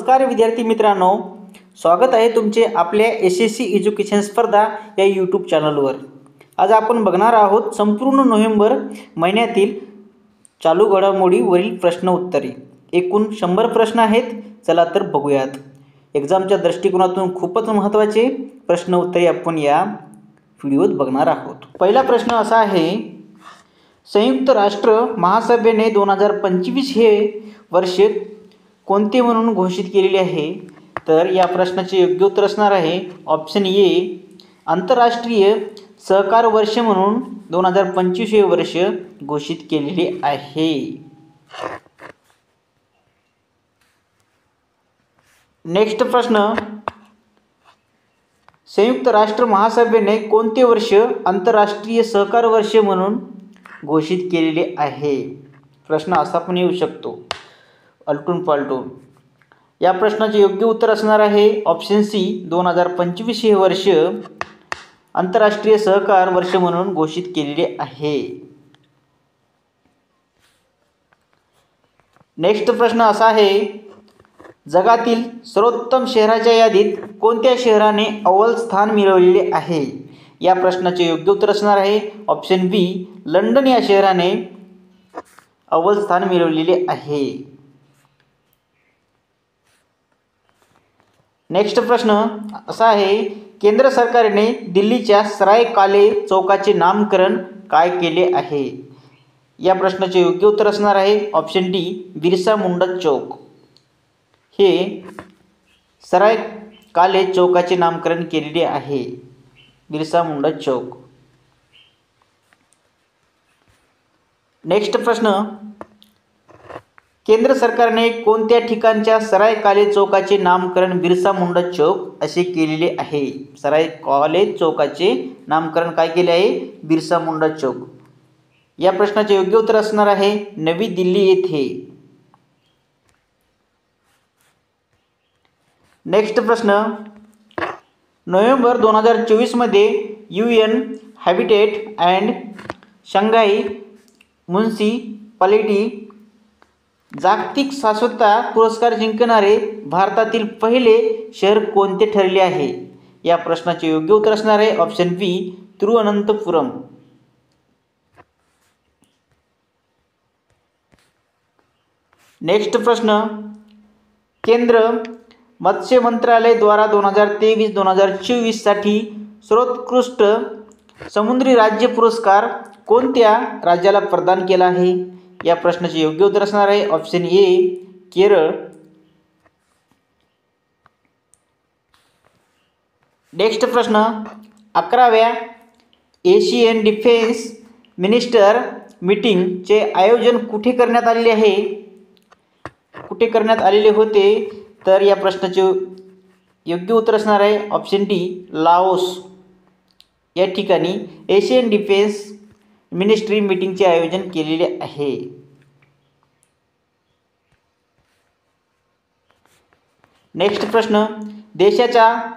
नमस्कार विद्यार्थी मित्रांनो, स्वागत आहे तुमचे आपल्या SSC एज्युकेशन स्पर्धा या यूट्यूब चॅनलवर। आज आपण बघणार आहोत संपूर्ण नोव्हेंबर महिन्यातील चालू घडामोडीवरील प्रश्न उत्तरे। एकूण 100 प्रश्न आहेत। चला तर बघूयात। एक्झामच्या दृष्टिकोनातून खूपच महत्त्वाचे प्रश्न उत्तरे आपण या व्हिडिओत बघणार आहोत। पहिला प्रश्न असा आहे, संयुक्त राष्ट्र महासभेने 2025 हे वर्ष कोणते म्हणून घोषित केलेले आहे? तर या प्रश्नाचे योग्य उत्तर असणार आहे ऑप्शन ए, आंतरराष्ट्रीय सहकार वर्ष म्हणून 2025 हे वर्ष घोषित केलेले आहे। नेक्स्ट प्रश्न, संयुक्त राष्ट्र महासभेने कोणते वर्ष आंतरराष्ट्रीय सहकार वर्ष म्हणून घोषित केलेले आहे? प्रश्न असा पण येऊ शकतो अलटून पालटून। या प्रश्नाचे योग्य उत्तर असणार आहे ऑप्शन सी, 2025 हे वर्ष आंतरराष्ट्रीय सहकार वर्ष म्हणून घोषित केलेले आहे। नेक्स्ट प्रश्न असा आहे, जगातील सर्वोत्तम शहराच्या यादीत कोणत्या शहराने अव्वल स्थान मिळवलेले आहे? या प्रश्नाचे योग्य उत्तर असणार आहे ऑप्शन बी, लंडन या शहराने अव्वल स्थान मिळवलेले आहे। नेक्स्ट प्रश्न असा आहे, केंद्र सरकारने दिल्लीच्या सराय काले चौकाचे नामकरण काय केले आहे? या प्रश्नाचे योग्य उत्तर असणार आहे ऑप्शन डी, बिरसा मुंडा चौक हे सराय काले चौकाचे नामकरण केलेले आहे, बिरसा मुंडा चौक। नेक्स्ट प्रश्न, केंद्र सरकारने कोणत्या ठिकाणच्या सराय काले चौकाचे नामकरण बिरसा मुंडा चौक असे केलेले आहे? सराय काले चौकाचे नामकरण काय केले आहे? बिरसा मुंडा चौक। या प्रश्नाचे योग्य उत्तर असणार आहे नवी दिल्ली येथे। नेक्स्ट प्रश्न, नोव्हेंबर 2024 मध्ये UN हॅबिटेट अँड शंघाई म्युनिसिपॅलिटी जागतिक शाश्वतता पुरस्कार जिंकणारे भारतातील पहिले शहर कोणते ठरले आहे? या प्रश्नाचे योग्य उत्तर असणार आहे ऑप्शन बी, तिरुअनंतपुरम। नेक्स्ट प्रश्न, केंद्र मत्स्य मंत्रालय द्वारा 2023-2024 साठी सर्वोत्कृष्ट समुद्री राज्य पुरस्कार कोणत्या राज्याला प्रदान केला आहे? या प्रश्नाचे योग्य उत्तर असणार आहे ऑप्शन ए, केरळ। नेक्स्ट प्रश्न, 11व्या एशियन डिफेन्स मिनिस्टर मीटिंगचे आयोजन कुठे करण्यात आलेले आहे? कुठे करण्यात आलेले होते? तर या प्रश्नाचे योग्य उत्तर असणार आहे ऑप्शन डी, लाओस या ठिकाणी एशियन डिफेन्स मिनिस्ट्री मीटिंगचे आयोजन केलेले आहे। नेक्स्ट प्रश्न, देशाचा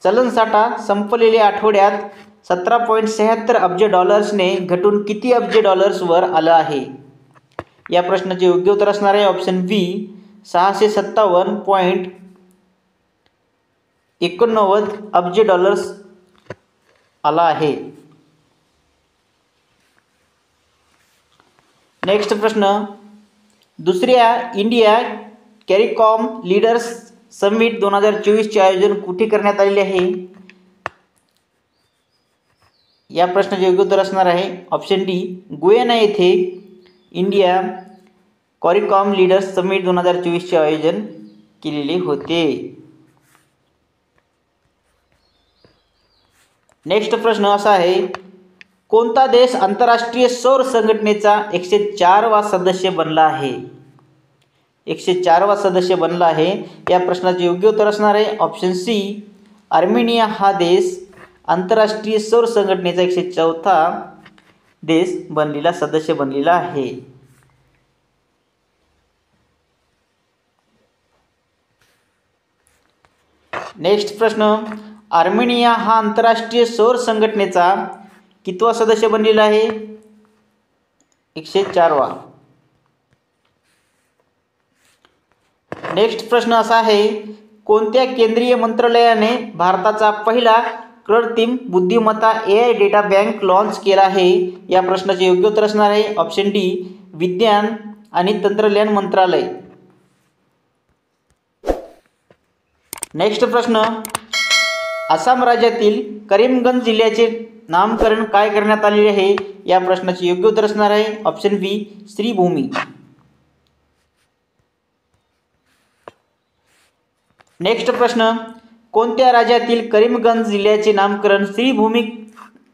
चलनसाठा संपलेल्या आठवड्यात 17.76 अब्ज डॉलर्सने घटून किती अब्ज डॉलर्सवर आला आहे? या प्रश्नाचे योग्य उत्तर असणार आहे ऑप्शन बी, 657.89 अब्ज डॉलर्स आला आहे। नेक्स्ट प्रश्न, दुसऱ्या इंडिया कॅरिकॉम लीडर्स समिट 2024 चे आयोजन कुठे करण्यात आलेले आहे? या प्रश्नाचे योग्य उत्तर असणार आहे ऑप्शन डी, गुयाना येथे इंडिया कॅरिकॉम लीडर्स समिट 2024 चे आयोजन केलेले होते। नेक्स्ट प्रश्न असा आहे, कोणता देश आंतरराष्ट्रीय सौर संघटनेचा 104वा सदस्य बनला आहे? 104वा सदस्य बनला आहे। या प्रश्नाचे योग्य उत्तर असणार आहे ऑप्शन सी, आर्मेनिया हा देश आंतरराष्ट्रीय सौर संघटनेचा 104था देश सदस्य बनलेला आहे। नेक्स्ट प्रश्न, आर्मेनिया हा आंतरराष्ट्रीय सौर संघटनेचा कितवा सदस्य बनलेला आहे? 104वा। नेक्स्ट प्रश्न असा आहे, कोणत्या केंद्रीय मंत्रालयाने भारताचा पहिला कृत्रिम बुद्धिमत्ता AI डेटा बँक लॉन्च केला आहे? या प्रश्नाचे योग्य उत्तर असणार आहे ऑप्शन डी, विज्ञान आणि तंत्रज्ञान मंत्रालय. नेक्स्ट प्रश्न, आसाम राज्यातील करीमगंज जिल्ह्याचे नामकरण काय करण्यात आलेले आहे? या प्रश्नाचे योग्य उत्तर असणार आहे ऑप्शन बी, श्रीभूमी. नेक्स्ट प्रश्न, कोणत्या राज्यातील करीमगंज जिल्ह्याचे नामकरण श्रीभूमी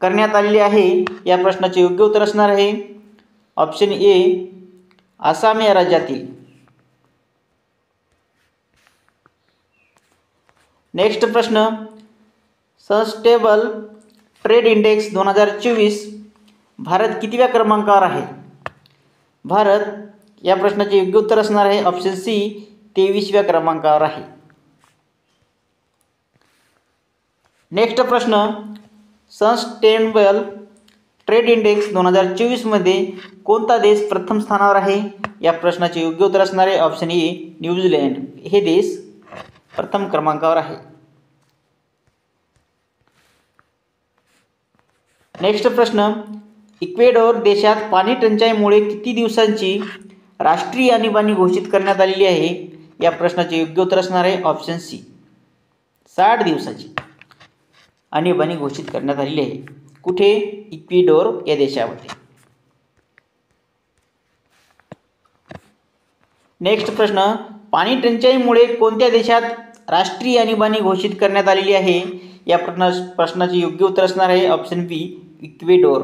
करण्यात आलेले आहे? या प्रश्नाचे योग्य उत्तर असणार आहे ऑप्शन ए, आसाम या राज्यातील. नेक्स्ट प्रश्न, सस्टेनेबल ट्रेड इंडेक्स 2024 भारत कितव्या क्रमांकावर आहे? भारत या प्रश्नाचे योग्य उत्तर असणार आहे ऑप्शन सी, 23व्या क्रमांकावर आहे. नेक्स्ट प्रश्न, सस्टेनेबल ट्रेड इंडेक्स 2024 मध्ये कोणता देश प्रथम स्थानावर आहे? या प्रश्नाचे योग्य उत्तर असणार आहे ऑप्शन ए, न्यूझीलंड हे देश प्रथम क्रमांकावर आहे. नेक्स्ट प्रश्न, इक्वेडोर देशात पाणी टंचाईमुळे किती दिवसांची राष्ट्रीय आणीबाणी घोषित करण्यात आलेली आहे? या प्रश्नाचे योग्य उत्तर असणार आहे ऑप्शन सी, 60 दिवसाची आणीबाणी घोषित करण्यात आलेली आहे. कुठे? इक्वेडोर या देशामध्ये. नेक्स्ट प्रश्न, पाणी टंचाईमुळे कोणत्या देशात राष्ट्रीय आणीबाणी घोषित करण्यात आलेली आहे? या प्रश्नाचे योग्य उत्तर असणार आहे ऑप्शन बी, इक्वेडोर.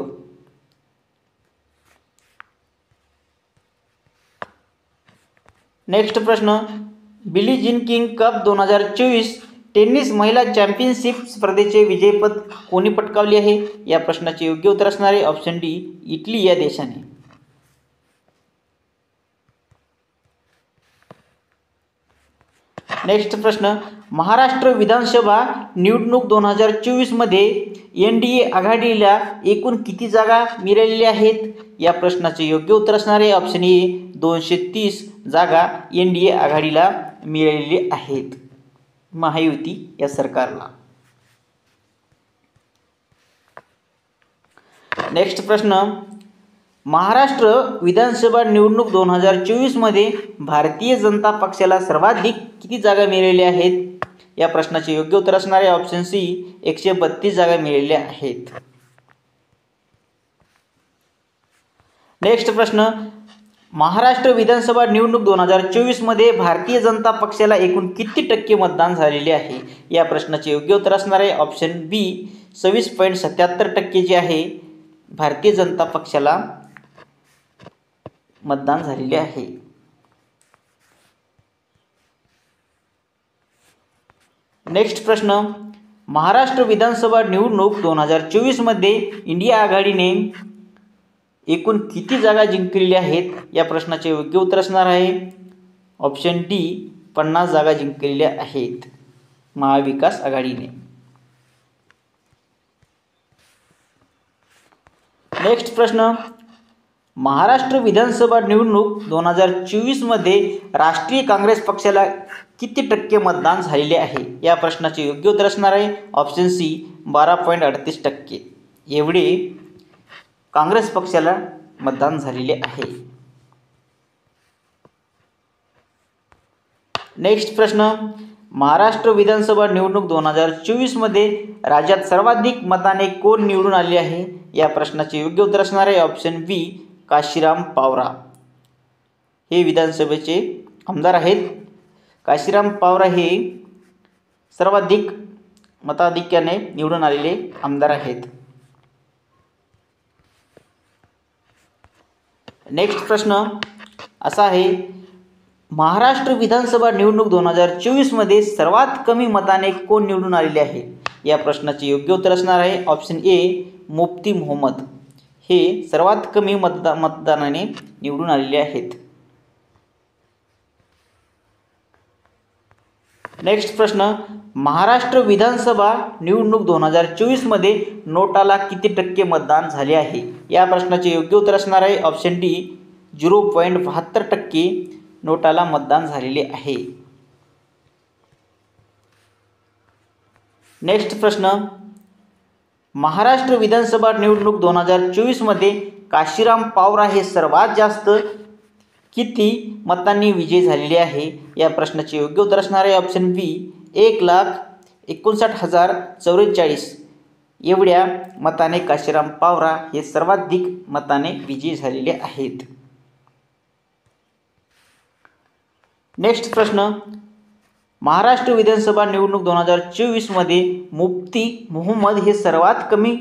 नेक्स्ट प्रश्न, Billie Jean King cup 2024 tennis महिला चॅम्पियनशिप स्पर्धेचे विजेतेपद कोणी पटकावले आहे? या प्रश्नाचे योग्य उत्तर असणार आहे ऑप्शन डी, इटली या देशाने. नेक्स्ट प्रश्न, महाराष्ट्र विधानसभा निवडणूक 2024 मध्ये NDA आघाडीला एकूण किती जागा मिळालेल्या आहेत? या प्रश्नाचे योग्य उत्तर असणार आहे ऑप्शन ए, 230 जागा NDA आघाडीला मिळालेले आहेत, महायुती या सरकारला. नेक्स्ट प्रश्न, महाराष्ट्र विधानसभा निवडणूक 2024 मध्ये भारतीय जनता पक्षाला सर्वाधिक किती जागा मिळालेल्या आहेत? या प्रश्नाचे योग्य उत्तर असणार आहे ऑप्शन सी, 132 जागा मिळालेल्या आहेत. नेक्स्ट प्रश्न, महाराष्ट्र विधानसभा निवडणूक 2024 मध्ये भारतीय जनता पक्षाला एकूण किती टक्के मतदान झालेले आहे? या प्रश्नाचे योग्य उत्तर असणार आहे ऑप्शन बी, 26.77% जे आहे भारतीय जनता पक्षाला मतदान झालेले आहे. नेक्स्ट प्रश्न, महाराष्ट्र विधानसभा निवडणूक 2024 मध्ये इंडिया आघाडीने एकूण किती जागा जिंकलेल्या आहेत? या प्रश्नाचे योग्य उत्तर असणार आहे ऑप्शन डी, 50 जागा जिंकलेल्या आहेत महाविकास आघाडीने. नेक्स्ट प्रश्न, महाराष्ट्र विधानसभा निवडणूक 2024 मध्ये राष्ट्रीय काँग्रेस पक्षाला किती टक्के मतदान झालेले आहे? या प्रश्नाचे योग्य उत्तर असणार आहे ऑप्शन सी, 12.38% एवढे काँग्रेस पक्षाला मतदान झालेले आहे. नेक्स्ट प्रश्न, महाराष्ट्र विधानसभा निवडणूक 2024 मध्ये राज्यात सर्वाधिक मताने कोण निवडून आले आहे? या प्रश्नाचे योग्य उत्तर असणार आहे ऑप्शन बी, काशीराम पावरा हे विधानसभेचे आमदार आहेत. काशीराम पावरा हे सर्वाधिक मताधिक्याने निवडून आलेले आमदार आहेत. नेक्स्ट प्रश्न असा आहे, महाराष्ट्र विधानसभा निवडणूक 2024 मध्ये सर्वात कमी मताने कोण निवडून आलेले आहे? या प्रश्नाचे योग्य उत्तर असणार आहे ऑप्शन ए, मुफ्ती मोहम्मद हे सर्वात कमी मतदानाने निवडून आलेले आहेत. नेक्स्ट प्रश्न, महाराष्ट्र विधानसभा निवडणूक 2024 मध्ये नोटाला किती टक्के मतदान झाले आहे? या प्रश्नाचे योग्य उत्तर असणार आहे ऑप्शन डी, 0.72% नोटाला मतदान झालेले आहे? नेक्स्ट प्रश्न, महाराष्ट्र विधानसभा निवडणूक 2024 मध्ये काशीराम पावरा हे सर्वात जास्त किती मतांनी विजयी झालेले आहे? या प्रश्नाचे योग्य उत्तर असणार आहे ऑप्शन बी, 1,59,044 एवढ्या मताने काशीराम पावरा हे सर्वाधिक मताने विजयी झालेले आहेत. नेक्स्ट प्रश्न, महाराष्ट्र विधानसभा निवडणूक 2024 मध्ये मुफ्ती मोहम्मद हे सर्वात कमी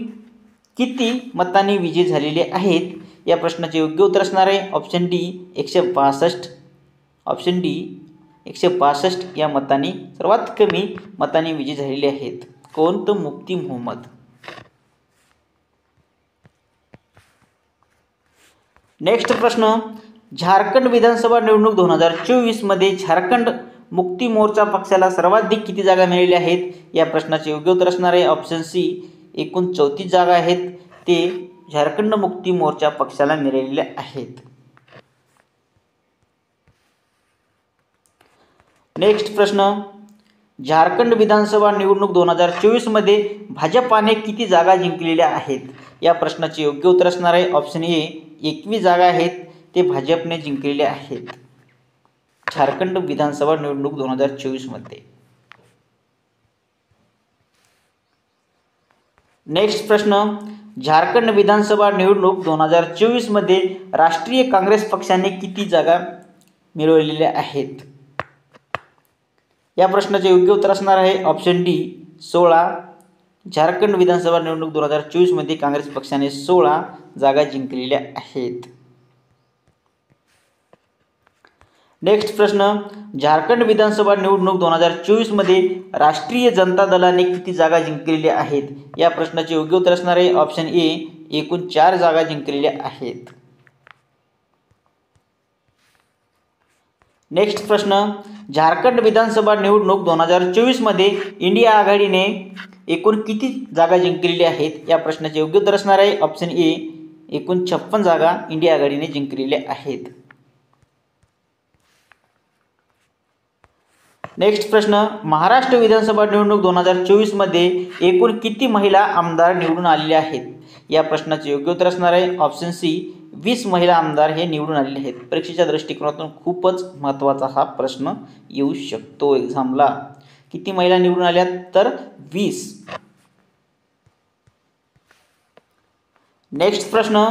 किती मतांनी विजयी झालेले आहेत? या प्रश्नाचे योग्य उत्तर असणार आहे ऑप्शन डी, 162. ऑप्शन डी 162 या मतांनी सर्वात कमी मतांनी विजयी झालेले आहेत. कोण? तर मुफ्ती मोहम्मद. नेक्स्ट प्रश्न, झारखंड विधानसभा निवडणूक 2024 मध्ये झारखंड मुक्ती मोर्चा पक्षाला सर्वाधिक किती जागा मिळालेल्या आहेत? या प्रश्नाचे योग्य उत्तर असणार आहे ऑप्शन सी, एकूण 34 जागा आहेत ते झारखंड मुक्ती मोर्चा पक्षाला मिळालेल्या आहेत. नेक्स्ट प्रश्न, झारखंड विधानसभा निवडणूक 2024 मध्ये भाजपाने किती जागा जिंकलेल्या आहेत? या प्रश्नाचे योग्य उत्तर असणार आहे ऑप्शन ए, 21 जागा आहेत ते भाजपने जिंकलेले आहेत झारखंड विधानसभा निवडणूक 2024 मध्ये. नेक्स्ट प्रश्न, झारखंड विधानसभा निवडणूक 2024 मध्ये राष्ट्रीय काँग्रेस पक्षाने किती जागा मिळवलेल्या आहेत? या प्रश्नाचे योग्य उत्तर असणार आहे ऑप्शन डी, 16. झारखंड विधानसभा निवडणूक 2024 मध्ये काँग्रेस पक्षाने 16 जागा जिंकलेल्या आहेत. नेक्स्ट प्रश्न, झारखंड विधानसभा निवडणूक 2024 मध्ये राष्ट्रीय जनता दलाने किती जागा जिंकलेल्या आहेत? या प्रश्नाचे योग्य उत्तर असणार आहे ऑप्शन ए, एकूण 4 जागा जिंकलेल्या आहेत. नेक्स्ट प्रश्न, झारखंड विधानसभा निवडणूक 2024 मध्ये इंडिया आघाडीने एकूण किती जागा जिंकलेल्या आहेत? या प्रश्नाचे योग्य उत्तर असणार आहे ऑप्शन ए, एकूण 56 जागा इंडिया आघाडीने जिंकलेल्या आहेत. नेक्स्ट प्रश्न, महाराष्ट्र विधानसभा निवडणूक 2024 मध्ये एकूण किती महिला आमदार निवडून आलेले आहेत? या प्रश्नाचे योग्य उत्तर असणार आहे ऑप्शन सी, 20 महिला आमदार हे निवडून आलेले आहेत. परीक्षेच्या दृष्टिकोनातून खूपच महत्त्वाचा हा प्रश्न येऊ शकतो एक्झामला. किती महिला निवडून आल्यात? तर 20. नेक्स्ट प्रश्न,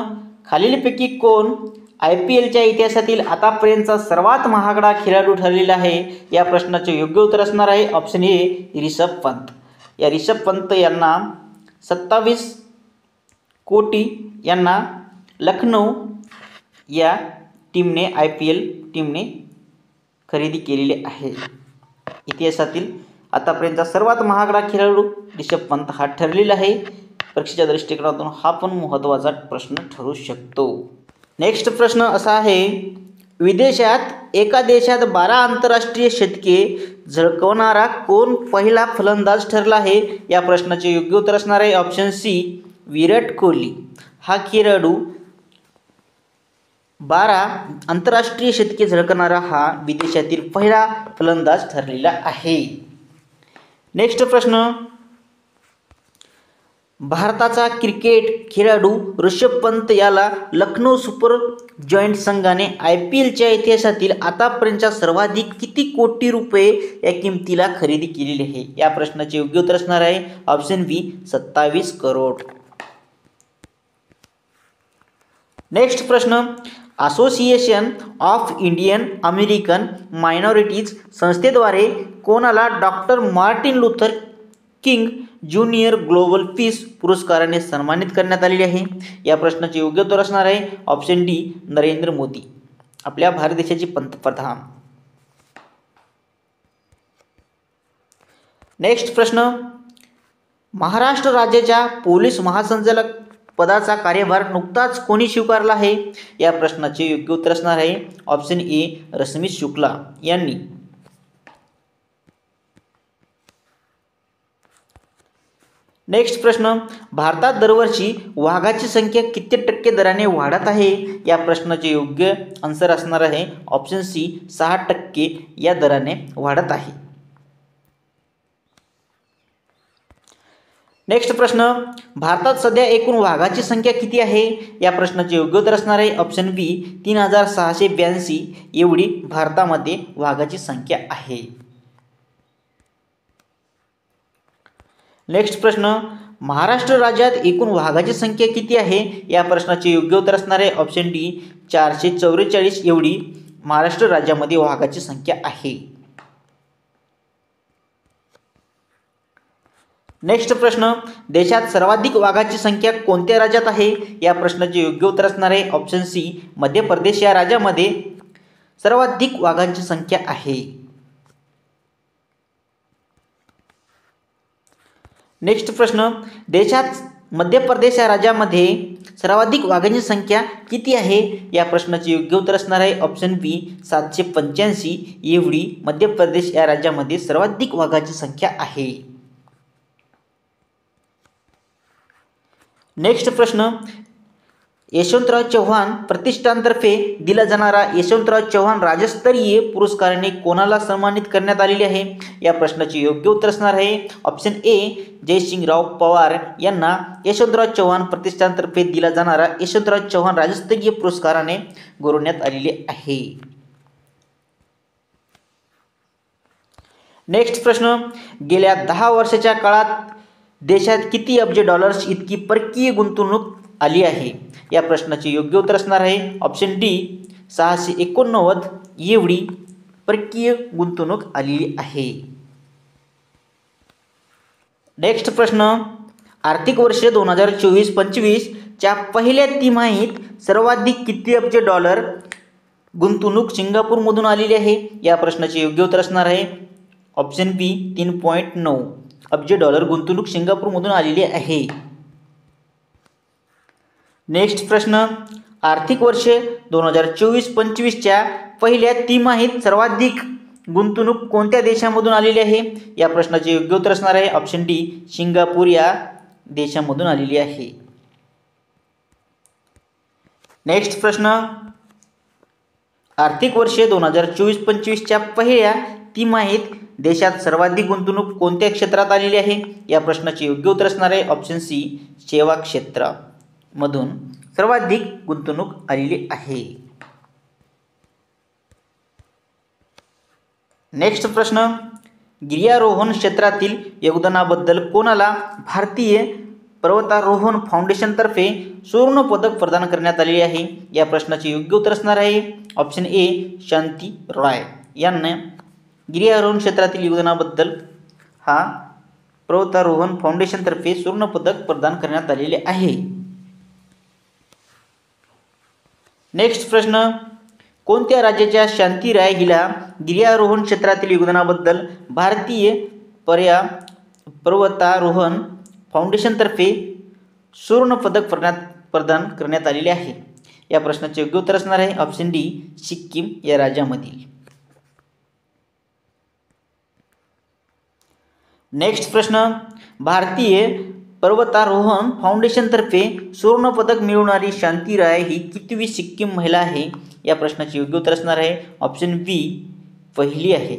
खालीलपैकी कोण IPLच्या इतिहासातील आतापर्यंतचा सर्वात महागडा खेळाडू ठरलेला आहे? या प्रश्नाचे योग्य उत्तर असणार आहे ऑप्शन ए, रिषभ पंत. या रिषभ पंत यांना 27 कोटी यांना लखनौ या टीमने IPL टीमने खरेदी केलेली आहे. इतिहासातील आतापर्यंतचा सर्वात महागडा खेळाडू रिषभ पंत हा ठरलेला आहे. परीक्षेच्या दृष्टिकोनातून हा पण महत्त्वाचा प्रश्न ठरू शकतो. नेक्स्ट प्रश्न असा आहे, विदेशात एका देशात 12 आंतरराष्ट्रीय शतके झळकवणारा कोण पहिला फलंदाज ठरला आहे? या प्रश्नाचे योग्य उत्तर असणार आहे ऑप्शन सी, विराट कोहली. हा खेळाडू 12 आंतरराष्ट्रीय शतके झळकणारा हा विदेशातील पहिला फलंदाज ठरलेला आहे. नेक्स्ट प्रश्न, भारताचा क्रिकेट खेळाडू ऋषभ पंत याला लखनौ सुपर जॉईंट संघाने IPLच्या इतिहासातील आतापर्यंतच्या सर्वाधिक किती कोटी रुपये या किमतीला खरेदी केलेली आहे? या प्रश्नाचे योग्य उत्तर असणार आहे ऑप्शन बी, 27 करोड. नेक्स्ट प्रश्न, association of Indian American minorities संस्थेद्वारे कोणाला doctor Martin Luther king junior global piece पुरस्काराने सन्मानित करण्यात आलेले आहे? या प्रश्नाचे योग्य उत्तर असणार आहे ऑप्शन डी, नरेंद्र मोदी, आपल्या भारत देशाचे पंतप्रधान. नेक्स्ट प्रश्न, महाराष्ट्र राज्याच्या पोलीस महासंचालक पदाचा कार्यभार नुकताच कोणी स्वीकारला आहे? या प्रश्नाचे योग्य उत्तर असणार आहे ऑप्शन ए, रश्मी शुक्ला यांनी. नेक्स्ट प्रश्न, भारतात दरवर्षी वाघाची संख्या किती टक्के दराने वाढत आहे? या प्रश्नाचे योग्य आन्सर असणार आहे ऑप्शन सी 6% या दराने वाढत आहे. नेक्स्ट प्रश्न, भारतात सध्या एकूण वाघाची संख्या किती आहे? या प्रश्नाचे योग्य उत्तर असणार आहे ऑप्शन बी 3682 एवढी भारतामध्ये वाघाची संख्या आहे. नेक्स्ट प्रश्न, महाराष्ट्र राज्यात एकूण वाघाची संख्या किती आहे? या प्रश्नाचे योग्य उत्तर असणार आहे ऑप्शन डी 444 एवढी महाराष्ट्र राज्यामध्ये वाघाची संख्या आहे. नेक्स्ट प्रश्न, देशात सर्वाधिक वाघाची संख्या कोणत्या राज्यात आहे? या प्रश्नाचे योग्य उत्तर असणार आहे ऑप्शन सी मध्य प्रदेश या राज्यामध्ये सर्वाधिक वाघांची संख्या आहे. नेक्स्ट प्रश्न, देशात मध्य प्रदेश या राज्यामध्ये सर्वाधिक वाघांची संख्या किती आहे? या प्रश्नाचे योग्य उत्तर असणार आहे ऑप्शन बी 785 एवढी मध्य प्रदेश या राज्यामध्ये सर्वाधिक वाघांची संख्या आहे. नेक्स्ट प्रश्न, यशवंतराव चव्हाण प्रतिष्ठानतर्फे दिला जाणारा यशवंतराव चव्हाण राज्यस्तरीय पुरस्काराने कोणाला सन्मानित करण्यात आलेले आहे? या प्रश्नाचे योग्य उत्तर असणार आहे ऑप्शन ए जयसिंगराव पवार यांना यशवंतराव चव्हाण प्रतिष्ठानतर्फे दिला जाणारा यशवंतराव चव्हाण राज्यस्तरीय पुरस्काराने गौरवण्यात आलेले आहे. नेक्स्ट प्रश्न, गेल्या 10 वर्षाच्या काळात देशात किती अब्ज डॉलर्स इतकी परकीय गुंतवणूक आली आहे? या प्रश्नाचे योग्य उत्तर असणार आहे ऑप्शन डी 689 एवढी परकीय गुंतवणूक आलेली आहे. नेक्स्ट प्रश्न, आर्थिक वर्ष 2024-25 च्या पहिल्या तिमाहीत सर्वाधिक किती अब्ज डॉलर गुंतवणूक सिंगापूरमधून आलेली आहे? या प्रश्नाचे योग्य उत्तर असणार आहे ऑप्शन बी 3.9 अब्ज डॉलर गुंतवणूक सिंगापूरमधून आलेली आहे. नेक्स्ट प्रश्न, आर्थिक वर्ष 2024-25 च्या पहिल्या तिमाहीत सर्वाधिक गुंतवणूक कोणत्या देशामधून आलेली आहे? या प्रश्नाचे योग्य उत्तर असणार आहे ऑप्शन डी सिंगापूर या देशामधून आलेली आहे. नेक्स्ट प्रश्न, आर्थिक वर्ष 2024-25 च्या पहिल्या तिमाहीत देशात सर्वाधिक गुंतवणूक कोणत्या क्षेत्रात आलेली आहे? या प्रश्नाचे योग्य उत्तर असणार आहे ऑप्शन सी सेवा क्षेत्रामधून सर्वाधिक गुंतवणूक आलेली आहे. नेक्स्ट प्रश्न, गिर्यारोहण क्षेत्रातील योगदानाबद्दल कोणाला भारतीय पर्वतारोहण फाउंडेशनतर्फे सुवर्ण पदक प्रदान करण्यात आलेले आहे? या प्रश्नाचे योग्य उत्तर असणार आहे ऑप्शन ए शांती रॉय यांना गिर्यारोहण क्षेत्रातील योगदानाबद्दल हा पर्वतारोहण फाउंडेशनतर्फे सुवर्ण पदक प्रदान करण्यात आलेले आहे. नेक्स्ट प्रश्न, कोणत्या राज्याच्या शांती राय हिला गिर्यारोहण क्षेत्रातील योगदानाबद्दल भारतीय पर्वतारोहण फाउंडेशनतर्फे सुवर्ण पदक प्रदान करण्यात आलेले आहे? या प्रश्नाचे योग्य उत्तर असणार आहे ऑप्शन डी सिक्कीम या राज्यामधील. नेक्स्ट प्रश्न, भारतीय पर्वतारोहण फाउंडेशनतर्फे सुवर्ण पदक मिळवणारी शांती राय ही कितवी सिक्कीम महिला आहे? या प्रश्नाचे योग्य उत्तर असणार आहे ऑप्शन बी पहिली आहे.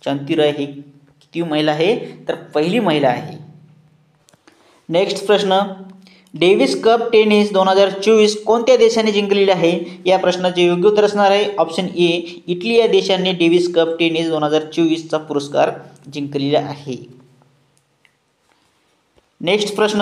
शांती राय ही कितवी महिला आहे? तर पहिली महिला आहे. नेक्स्ट प्रश्न, डेव्हिस कप टेनिस 2024 कोणत्या देशाने जिंकलेले आहे? या प्रश्नाचे योग्य उत्तर असणार आहे ऑप्शन ए इटली या देशाने डेव्हिस कप टेनिस 2024चा पुरस्कार जिंकलेला आहे. नेक्स्ट प्रश्न,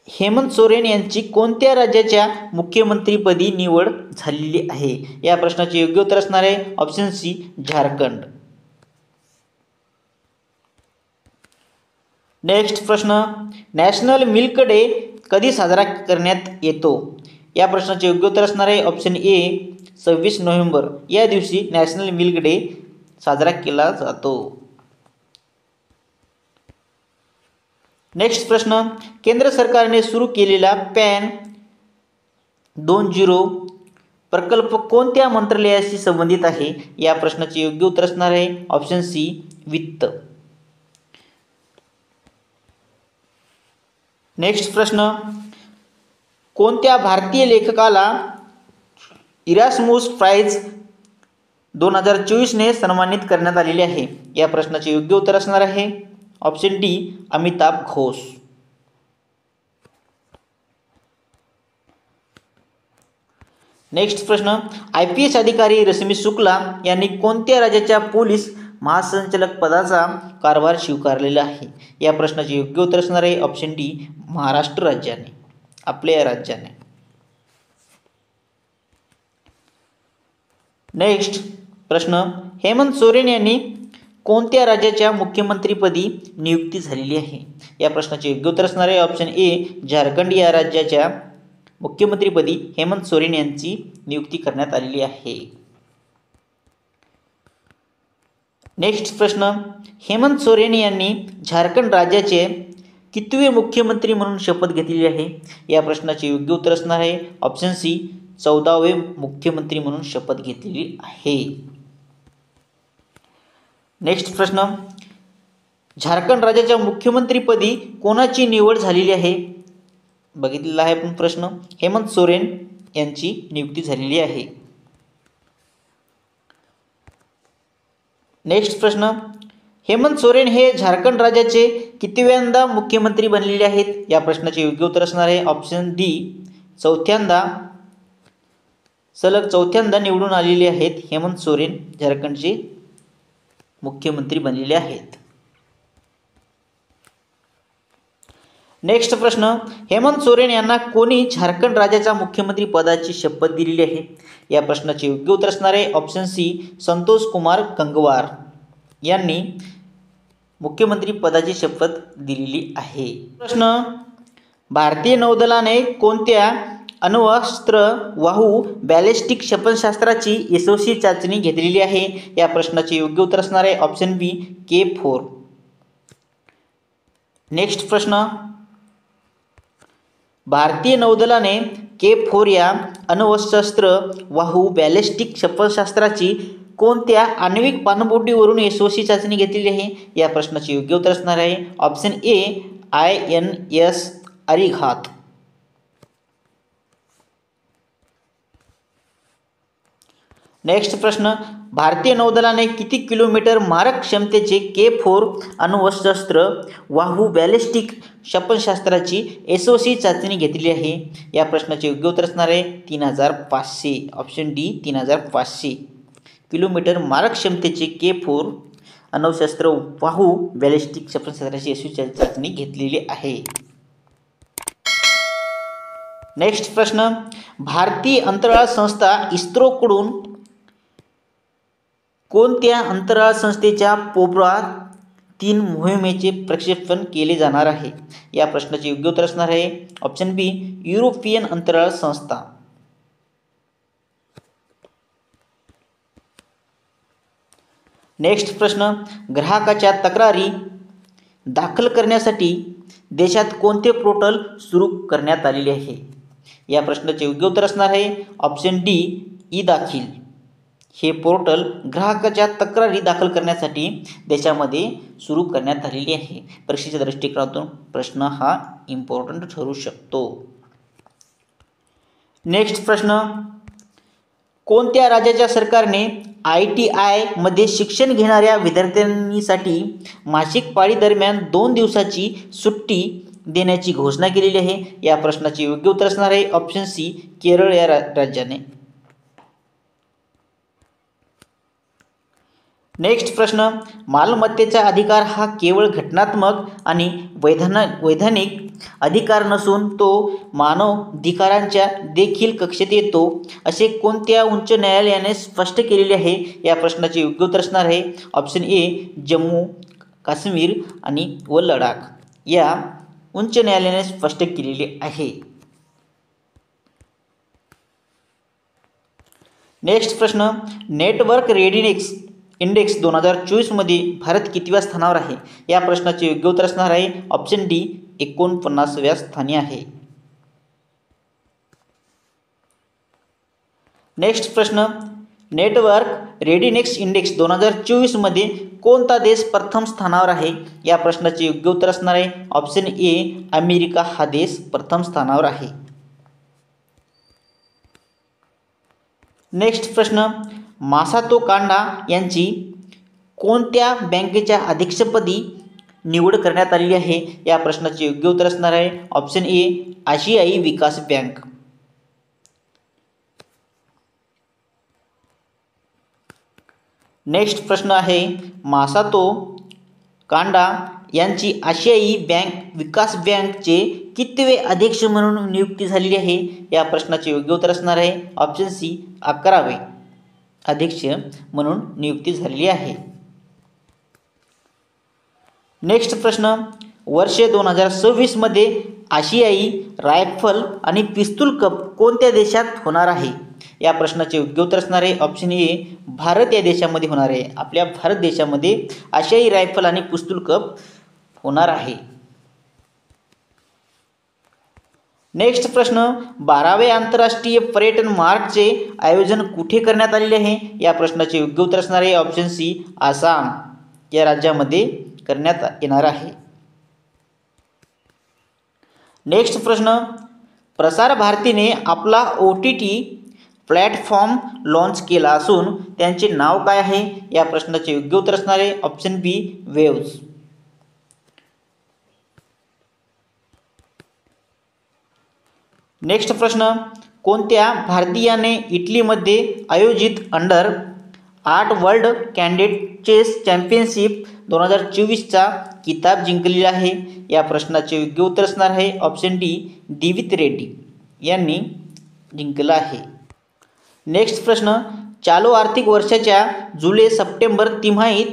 हेमंत सोरेन यांची कोणत्या राज्याच्या मुख्यमंत्रीपदी निवड झालेली आहे? या प्रश्नाचे योग्य उत्तर असणार आहे ऑप्शन सी झारखंड. नेक्स्ट प्रश्न, नॅशनल मिल्क डे कधी साजरा करण्यात येतो? या प्रश्नाचे योग्य उत्तर असणार आहे ऑप्शन ए 26 नोव्हेंबर या दिवशी नॅशनल मिल्क डे साजरा केला जातो. नेक्स्ट प्रश्न, केंद्र सरकारने सुरू केलेला पॅन 20 प्रकल्प कोणत्या मंत्रालयाशी संबंधित आहे? या प्रश्नाचे योग्य उत्तर असणार आहे ऑप्शन सी वित्त. नेक्स्ट प्रश्न, कोणत्या भारतीय लेखकाला इरास्मुस प्राइज 2024 सन्मानित करण्यात आलेले आहे? या प्रश्नाचे योग्य उत्तर असणार आहे option D, Amitabh Ghosh. Next प्रश्न, IPS अधिकारी रश्मी शुक्ला यांनी कोणत्या राज्याच्या पोलीस महासंचालक पदाचा कारभार स्वीकारलेला आहे? या प्रश्नाचे योग्य उत्तर असणार आहे ऑप्शन डी, महाराष्ट्र राज्याने, आपल्या या राज्याने. नेक्स्ट प्रश्न, हेमंत सोरेन यांनी कोणत्या राज्याच्या मुख्यमंत्रीपदी नियुक्ती झालेली आहे? या प्रश्नाचे योग्य उत्तर असणार आहे ऑप्शन ए, झारखंड या राज्याच्या मुख्यमंत्रीपदी हेमंत सोरेन यांची नियुक्ती करण्यात आलेली आहे. नेक्स्ट प्रश्न, हेमंत सोरेन यांनी झारखंड राज्याचे कितवे मुख्यमंत्री म्हणून शपथ घेतलेली आहे? या प्रश्नाचे योग्य उत्तर असणार आहे ऑप्शन सी, 14वे मुख्यमंत्री म्हणून शपथ घेतलेली आहे. नेक्स्ट प्रश्न, झारखंड राज्याच्या मुख्यमंत्रीपदी कोणाची निवड झालेली आहे? बघितलेला आहे पण प्रश्न, हेमंत सोरेन यांची नियुक्ती झालेली आहे. नेक्स्ट प्रश्न, हेमंत सोरेन हे झारखंड राज्याचे कितव्यांदा मुख्यमंत्री बनलेले आहेत? या प्रश्नाचे योग्य उत्तर असणार आहे ऑप्शन डी, चौथ्यांदा. सलग चौथ्यांदा निवडून आलेले आहेत हेमंत सोरेन झारखंडचे मुख्यमंत्री बनलेले आहेत. नेक्स्ट प्रश्न, हेमंत सोरेन यांना कोणी झारखंड राज्याच्या मुख्यमंत्री पदाची शपथ दिलेली आहे? या प्रश्नाचे योग्य उत्तर असणार आहे ऑप्शन सी, संतोष कुमार गंगवार यांनी मुख्यमंत्री पदाची शपथ दिलेली आहे. प्रश्न, भारतीय नौदलाने कोणत्या अण्वस्त्र वाहू बॅलिस्टिक क्षेपणास्त्राची यशस्वी चाचणी घेतलेली आहे? या प्रश्नाचे योग्य उत्तर असणार आहे ऑप्शन बी, K4. नेक्स्ट प्रश्न, भारतीय नौदलाने K4 या अण्वस्त्र वाहू बॅलिस्टिक क्षेपणास्त्राची कोणत्या आण्विक पाणबुडीवरून यशस्वी चाचणी घेतलेली आहे? या प्रश्नाचे योग्य उत्तर असणार आहे option A, INS Arighat. Next प्रश्न, भारतीय नौदलाने किती किलोमीटर मारक क्षमतेचे K4 अण्वस्त्र वाहू बॅलिस्टिक क्षेपणास्त्राची यशस्वी चाचणी घेतली आहे? या प्रश्नाचे योग्य उत्तर असणार आहे 3500, ऑप्शन डी, 3500 किलोमीटर मारक क्षमतेचे K4 अण्वस्त्र वाहू बॅलिस्टिक क्षेपणास्त्राची यशस्वी चाचणी घेतलेली आहे. नेक्स्ट प्रश्न, भारतीय अंतराळ संस्था इस्रोकडून कोणत्या अंतराळ संस्थेच्या पोखरान-3 मोहिमेचे प्रक्षेपण केले जाणार आहे? या प्रश्नाचे योग्य उत्तर असणार आहे ऑप्शन बी, युरोपियन अंतराळ संस्था. नेक्स्ट प्रश्न, ग्राहकाच्या तक्रारी दाखल करण्यासाठी देशात कोणते पोर्टल सुरू करण्यात आलेले आहे? या प्रश्नाचे योग्य उत्तर असणार आहे ऑप्शन डी, ई-दाखील. हे पोर्टल ग्राहकाच्या तक्रारी दाखल करण्यासाठी देशामध्ये सुरू करण्यात आलेली आहे. परीक्षेच्या दृष्टिकोनातून प्रश्न हा इम्पॉर्टंट ठरू शकतो. नेक्स्ट प्रश्न, कोणत्या राज्याच्या सरकारने ITI मध्ये शिक्षण घेणाऱ्या विद्यार्थ्यांसाठी मासिक पाळी दरम्यान 2 दिवसाची सुट्टी देण्याची घोषणा केलेली आहे? या प्रश्नाचे योग्य उत्तर असणार आहे ऑप्शन सी, केरळ या राज्याने. नेक्स्ट प्रश्न, मालमत्तेचा अधिकार हा केवळ घटनात्मक आणि वैधानिक अधिकार नसून तो मानवाधिकारांच्या देखील कक्षेत येतो असे कोणत्या उच्च न्यायालयाने स्पष्ट केलेले आहे? या प्रश्नाचे योग्य उत्तर असणार आहे ऑप्शन ए, जम्मू काश्मीर आणि व लडाख या उच्च न्यायालयाने स्पष्ट केलेले आहे. नेक्स्ट प्रश्न, नेटवर्क रेडिनेस इंडेक्स 2024 मध्ये भारत कितव्या स्थानावर आहे? या प्रश्नाचे योग्य उत्तर असणार आहे ऑप्शन डी, 49व्या स्थानी आहे. नेक्स्ट प्रश्न, नेटवर्क रेडीनेस इंडेक्स 2024 मध्ये कोणता देश प्रथम स्थानावर आहे? या प्रश्नाचे योग्य उत्तर असणार आहे ऑप्शन ए अमेरिका हा देश प्रथम स्थानावर आहे. नेक्स्ट प्रश्न, मासातो कांडा यांची कोणत्या बँकेच्या अध्यक्षपदी निवड करण्यात आलेली आहे? या प्रश्नाचे योग्य उत्तर असणार आहे ऑप्शन ए आशियाई विकास बँक. नेक्स्ट प्रश्न आहे, मासातो कांडा यांची आशियाई विकास बँकचे कितवे अध्यक्ष म्हणून नियुक्ती झालेली आहे? या प्रश्नाचे योग्य उत्तर असणार आहे ऑप्शन सी 11वे अध्यक्ष म्हणून नियुक्ती झालेली आहे. नेक्स्ट प्रश्न, वर्ष 2026 मध्ये आशियाई रायफल आणि पिस्तूल कप कोणत्या देशात होणार आहे? या प्रश्नाचे योग्य उत्तर असणार आहे ऑप्शन ए भारत या देशामध्ये होणार आहे. आपल्या भारत देशामध्ये आशियाई रायफल आणि पिस्तूल कप होणार आहे. नेक्स्ट प्रश्न, 12वे आंतरराष्ट्रीय पर्यटन मार्टचे आयोजन कुठे करण्यात आलेले आहे? या प्रश्नाचे योग्य उत्तर असणार आहे ऑप्शन सी आसाम या राज्यामध्ये करण्यात येणार आहे. नेक्स्ट प्रश्न, प्रसार भारतीने आपला OTT प्लॅटफॉर्म लॉन्च केला असून त्यांचे नाव काय आहे? या प्रश्नाचे योग्य उत्तर असणार आहे ऑप्शन बी वेव्स. नेक्स्ट प्रश्न, कोणत्या भारतीयाने इटलीमध्ये आयोजित under 8 world candidate chess championship 2024चा किताब जिंकलेला आहे? या प्रश्नाचे योग्य उत्तर असणार आहे ऑप्शन डी दिवित रेड्डी यांनी जिंकला आहे. नेक्स्ट प्रश्न, चालू आर्थिक वर्षाच्या जुलै सप्टेंबर तिमाहीत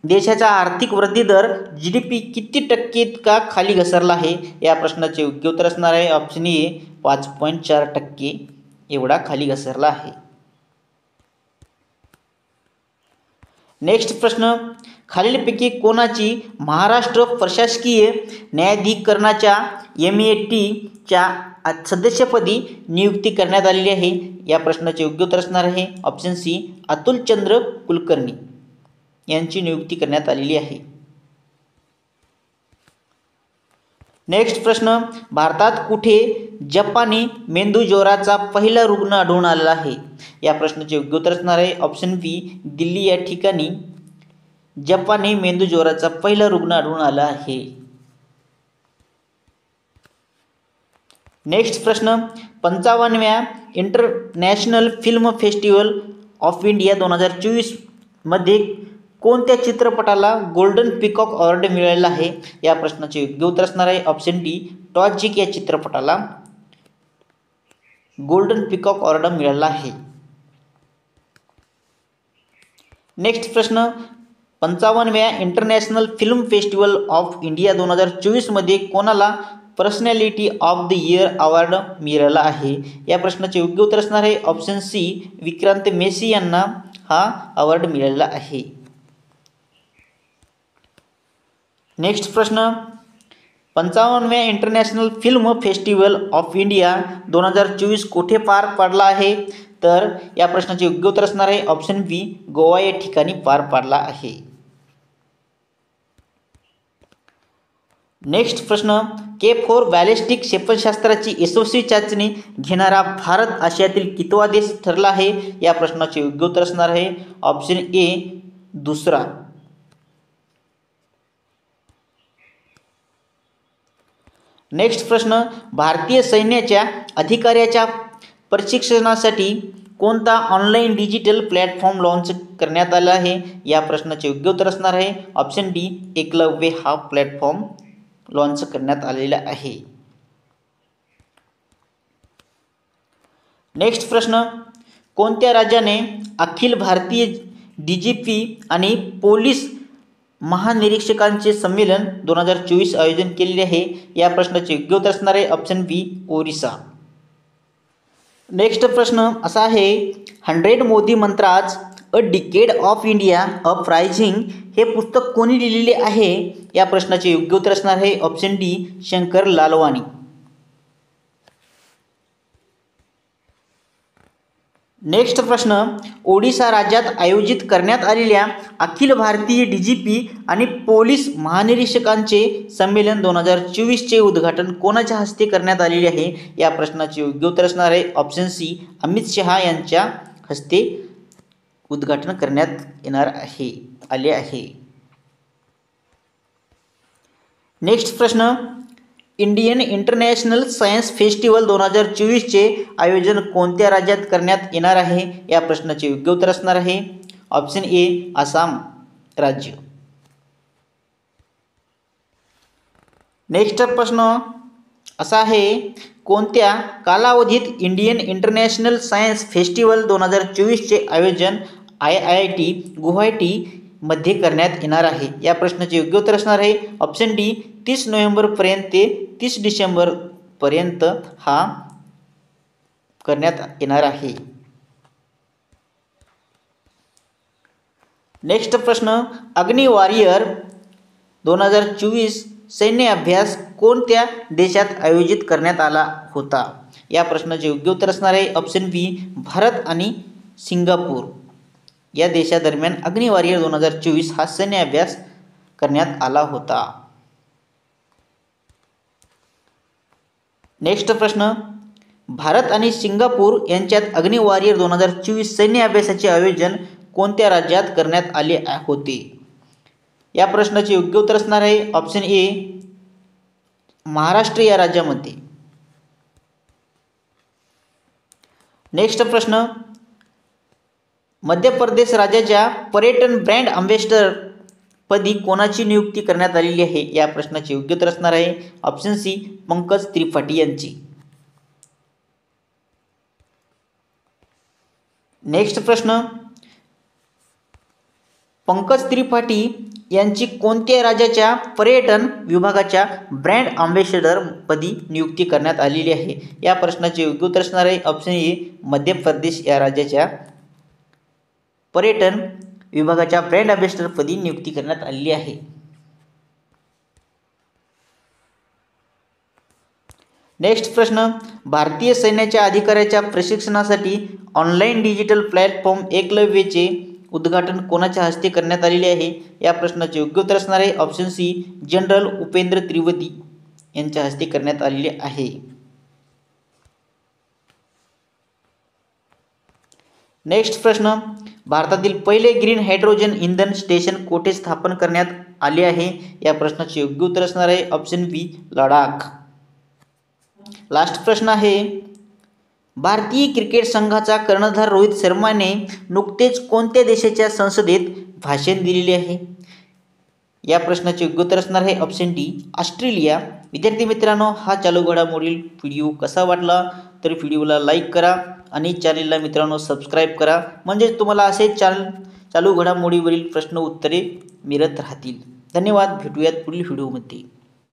देशाचा आर्थिक वृद्धी दर GDP किती टक्के इतका खाली घसरला आहे? या प्रश्नाचे योग्य उत्तर असणार आहे ऑप्शन ए 5.4% एवढा खाली घसरला आहे. नेक्स्ट प्रश्न, खालीलपैकी कोणाची महाराष्ट्र प्रशासकीय न्यायाधिकरणाच्या MAT च्या सदस्यपदी नियुक्ती करण्यात आलेली आहे? या प्रश्नाचे योग्य उत्तर असणार आहे ऑप्शन सी अतुलचंद्र कुलकर्णी यांची नियुक्ती करण्यात आलेली आहे. नेक्स्ट प्रश्न, भारतात कुठे जपानी मेंदूज्वराचा पहिला रुग्ण आढळून आलेला आहे? या प्रश्नाचे योग्य उत्तर असणार आहे ऑप्शन बी दिल्ली या ठिकाणी जपानी मेंदूज्वराचा पहिला रुग्ण आढळून आला आहे. नेक्स्ट प्रश्न, 55व्या international film festival of India 2024 मध्ये कोणत्या चित्रपटाला गोल्डन पिकॉक अवॉर्ड मिळालेला आहे? या प्रश्नाचे योग्य उत्तर असणार आहे ऑप्शन डी टॉजिक या चित्रपटाला गोल्डन पिकॉक अवॉर्ड मिळाला आहे. नेक्स्ट प्रश्न, 55व्या international film festival of India 2024 मध्ये कोणाला personality of the year award मिळाला आहे? या प्रश्नाचे योग्य उत्तर असणार आहे ऑप्शन सी विक्रांत मेसी यांना हा अवॉर्ड मिळाला आहे. नेक्स्ट प्रश्न, 55व्या international film festival of India 2024 कुठे पार पडला आहे? तर या प्रश्नाचे योग्य उत्तर असणार आहे ऑप्शन बी गोवा या ठिकाणी पार पडला आहे. नेक्स्ट प्रश्न, K4 बॅलिस्टिक क्षेपणास्त्राची यशस्वी चाचणी घेणारा भारत आशियातील कितवा देश ठरला आहे? या प्रश्नाचे योग्य उत्तर असणार आहे ऑप्शन ए दुसरा. नेक्स्ट प्रश्न, भारतीय सैन्याच्या अधिकाऱ्याच्या प्रशिक्षणासाठी कोणता ऑनलाईन डिजिटल प्लॅटफॉर्म लॉन्च करण्यात आला आहे? या प्रश्नाचे योग्य उत्तर असणार आहे ऑप्शन डी एकलव्य हा प्लॅटफॉर्म लॉन्च करण्यात आलेला आहे. नेक्स्ट प्रश्न, कोणत्या राज्याने अखिल भारतीय DGP आणि पोलीस महानिरीक्षकांचे संमेलन 2024 आयोजन केलेले आहे? या प्रश्नाचे योग्य उत्तर असणार आहे ऑप्शन बी ओरिसा. नेक्स्ट प्रश्न असा आहे, 100 Modi mantras a decade of India uprising हे पुस्तक कोणी लिहिलेले आहे? या प्रश्नाचे योग्य उत्तर असणार आहे option D Shankar Lalwani. Next प्रश्न, ओडिशा राज्यात आयोजित करण्यात आलेल्या अखिल भारतीय DGP आणि पोलीस महानिरीक्षकांचे संमेलन 2024चे उद्घाटन कोणाच्या हस्ते करण्यात आलेले आहे? या प्रश्नाचे योग्य उत्तर असणार आहे ऑप्शन सी, अमित शहा यांच्या हस्ते उद्घाटन करण्यात येणार आले आहे. नेक्स्ट प्रश्न, इंडियन इंटरनॅशनल सायन्स फेस्टिवल 2024चे आयोजन कोणत्या राज्यात करण्यात येणार आहे? या प्रश्नाचे योग्य उत्तर असणार आहे ऑप्शन ए, आसाम राज्य. नेक्स्ट प्रश्न असा आहे, कोणत्या कालावधीत इंडियन इंटरनॅशनल सायन्स फेस्टिवल 2024चे आयोजन IIT गुवाहाटी मध्ये करण्यात येणार आहे? या प्रश्नाचे योग्य उत्तर असणार आहे ऑप्शन डी, 30 नोव्हेंबरपर्यंत ते 30 डिसेंबरपर्यंत हा करण्यात येणार आहे. नेक्स्ट प्रश्न, अग्नि वॉरियर 2024 सैन्य अभ्यास कोणत्या देशात आयोजित करण्यात आला होता? या प्रश्नाचे योग्य उत्तर असणार आहे ऑप्शन बी, भारत आणि सिंगापूर या देशादरम्यान अग्नि वॉरियर 2024 हा सैन्य अभ्यास करण्यात आला होता. नेक्स्ट प्रश्न, भारत आणि सिंगापूर यांच्यात अग्नि वॉरियर 2024 सैन्य अभ्यासाचे आयोजन कोणत्या राज्यात करण्यात आले होते? या प्रश्नाचे योग्य उत्तर असणार आहे ऑप्शन ए, महाराष्ट्र या राज्यामध्ये. नेक्स्ट प्रश्न, मध्य प्रदेश राज्याच्या पर्यटन ब्रँड अँबॅसेडर पदी कोणाची नियुक्ती करण्यात आलेली आहे? या प्रश्नाचे योग्य उत्तर असणार आहे ऑप्शन सी, पंकज त्रिपाठी यांची. नेक्स्ट प्रश्न, पंकज त्रिपाठी यांची कोणत्या राज्याच्या पर्यटन विभागाच्या ब्रँड अँबॅसेडर पदी नियुक्ती करण्यात आलेली आहे? या प्रश्नाचे योग्य उत्तर असणार आहे ऑप्शन ए, मध्य प्रदेश या राज्याच्या पर्यटन विभागाच्या ब्रँड अँबॅसेडर पदी नियुक्ती करण्यात आलेली आहे. नेक्स्ट प्रश्न, भारतीय सैन्याच्या अधिकाऱ्याच्या प्रशिक्षणासाठी ऑनलाईन डिजिटल प्लॅटफॉर्म एकलव्यचे उद्घाटन कोणाच्या हस्ते करण्यात आलेले आहे? या प्रश्नाचे योग्य उत्तर असणार आहे option C, general Upendra Trivedi यांच्या हस्ते करण्यात आलेले आहे. नेक्स्ट प्रश्न, भारतातील पहिले ग्रीन हायड्रोजन इंधन स्टेशन कोठे स्थापन करण्यात आले आहे? या प्रश्नाचे योग्य उत्तर असणार आहे ऑप्शन बी, लडाख. लास्ट प्रश्न आहे, भारतीय क्रिकेट संघाचा कर्णधार रोहित शर्माने नुकतेच कोणत्या देशाच्या संसदेत भाषण दिलेले आहे? या प्रश्नाचे योग्य उत्तर असणार आहे ऑप्शन डी, ऑस्ट्रेलिया. विद्यार्थी मित्रांनो, हा चालू घडामोडील व्हिडिओ कसा वाटला तर व्हिडिओला लाईक करा आणि चॅनलला मित्रांनो सबस्क्राईब करा, म्हणजे तुम्हाला असे चालू घडामोडीवरील प्रश्न उत्तरे मिळत राहतील. धन्यवाद. भेटूयात पुढील व्हिडिओमध्ये.